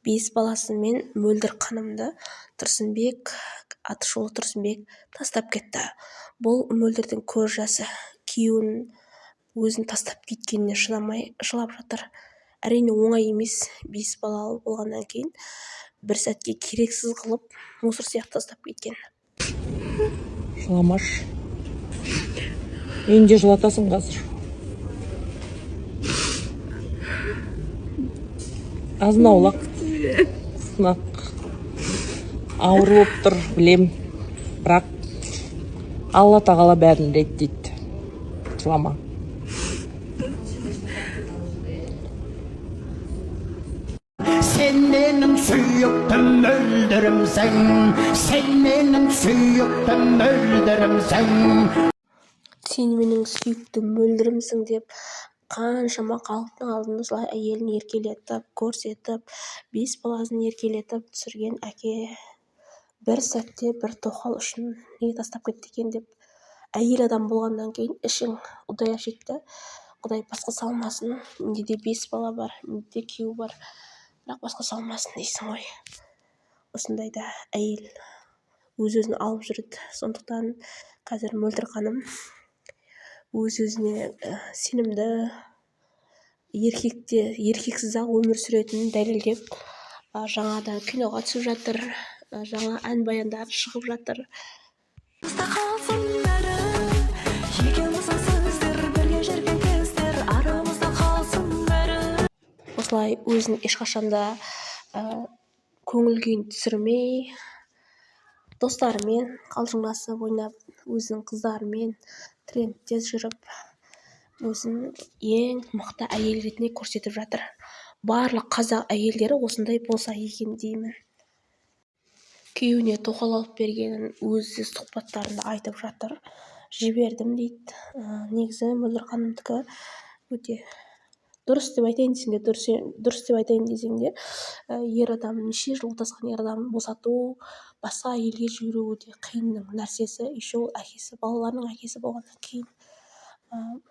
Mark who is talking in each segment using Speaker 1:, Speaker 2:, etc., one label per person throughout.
Speaker 1: бес баласы мен мөлдір қанымды Тұрсынбек, Атышулы Тұрсынбек тастап кетті. Бұл мөлдірдің көз жасы. Күйеуін өзін тастап кеткеніне шыдамай жылап жатыр. Әрине оңай емес, бес балалы болғаннан кейін бір сәтке керексіз қылып мусор сияқты тастап кеткен.
Speaker 2: Жыламаш. Менде жылатасың қазір. Азын аулақ. Сынақ. Ауыр болып тұр, білем. Бірақ Алла тағала бәрін реттейді. Жылама.
Speaker 3: Sen benim suyuktum öldürümsen. Sen benim suyuktum öldürümsen.
Speaker 1: Сен менің сүйікті мөлдірімсің деп қаншама халықтың алдында солай әйелін еркелетіп, көрсетіп, бес баласын еркелетіп түсірген әке бір сәтте бір тоқал үшін неге тастап кетті екен деп әйел адам болғаннан кейін ішің ұдай ашиды. Құдай басқа салмасын. Менде де бес бала бар, менде де күйеу бар. Бірақ басқа салмасын дейсің ғой. Осындайда әйел өз-өзін алып жүреді. Сондықтан қазір мөлдір ханым өз-өзіне сенімді, еркексіз ақ өмір сүретінін дәлелдеп, жаңадан киноға түсіп жатыр, жаңа ән баяндар шығып жатыр. Осылай өзін ешқашанда көңіл күйін түсірмей, достарымен қалжыңдасып ойнап, өзінің қыздарымен трендте жүріп, өзін ең мықты әйел ретінде көрсетіп жатыр. Барлық қазақ әйелдері осындай болса екен деймін. Күйеуіне тоқал алып бергенін өзі сұхбаттарында айтып жатыр. Жібердім дейді. Негізі мөлдір ханымдікі өте дұрыс деп айтайын десең де, дұрыс деп айтайын десең де, ер адам, неше жыл отасқан ер адам босату, басқа әйелге жіберу өте қиынның нәрсесі. Еще ол әкесі, балаларының әкесі болғаннан кейін.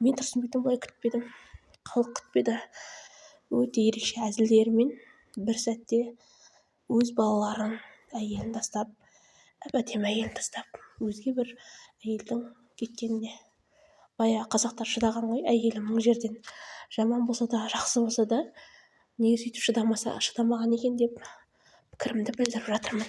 Speaker 1: Мен Тұрсынбектен бұлай күтпедім. Халық күтпеді. Өте ерекше әзілдерімен бір сәтте өз балаларын, әйелін тастап, әп-әдемі әйелін тастап, өзге бір әйелдің кеткеніне. Бая қазақтар шыдаған ғой, әйелі мың жерден жаман болса да, жақсы болса да, неге сөйтіп шыдамаған екен деп пікірімді білдіріп жатырмын.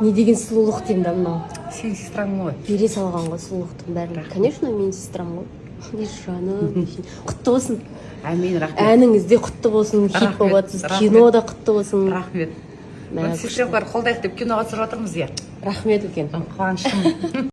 Speaker 4: Не деген сұлулық деймін да мынау.
Speaker 2: Сен сестраң ғой.
Speaker 4: Бере салған ғой сұлулықтың бәрін. Конечно, мен сестрам ғой. Жаным, құтты болсын.
Speaker 2: Әмин, рахмет.
Speaker 4: Әніңіз де құтты болсын, хит болып жатсыз, кино да құтты болсын.
Speaker 2: Рахмет. Сестралар қолдайық деп киноға түсіріп жатырмыз, иә.
Speaker 4: Рахмет үлкен.
Speaker 2: Қуаныштымын.